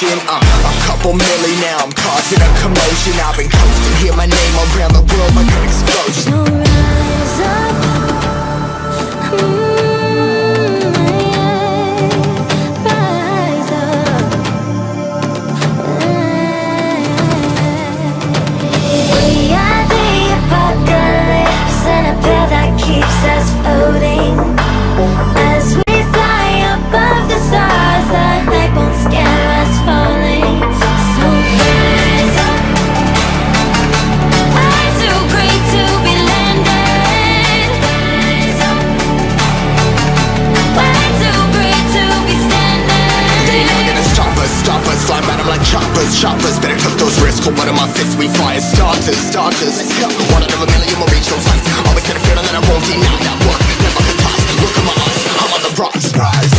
motion. A couple milli now, I'm causing a commotion. I've been coasting, hear my name around the world like an explosion. So rise up, rise up. We are the apocalypse, and a pill that keeps us floating. As we fly above the stars, the night won't scare us falling. So rise up. We're too great to be landed. Rise up. We're too great to be standing. They never gonna stop us, fly by them like choppers. Better cook those risks, hold one of my fists, we fire starters. Let's go, one out of a million, we'll reach those heights. Always had a feeling that I won't deny that work, never could toss. Look at my eyes, I'm on the rocks. Rise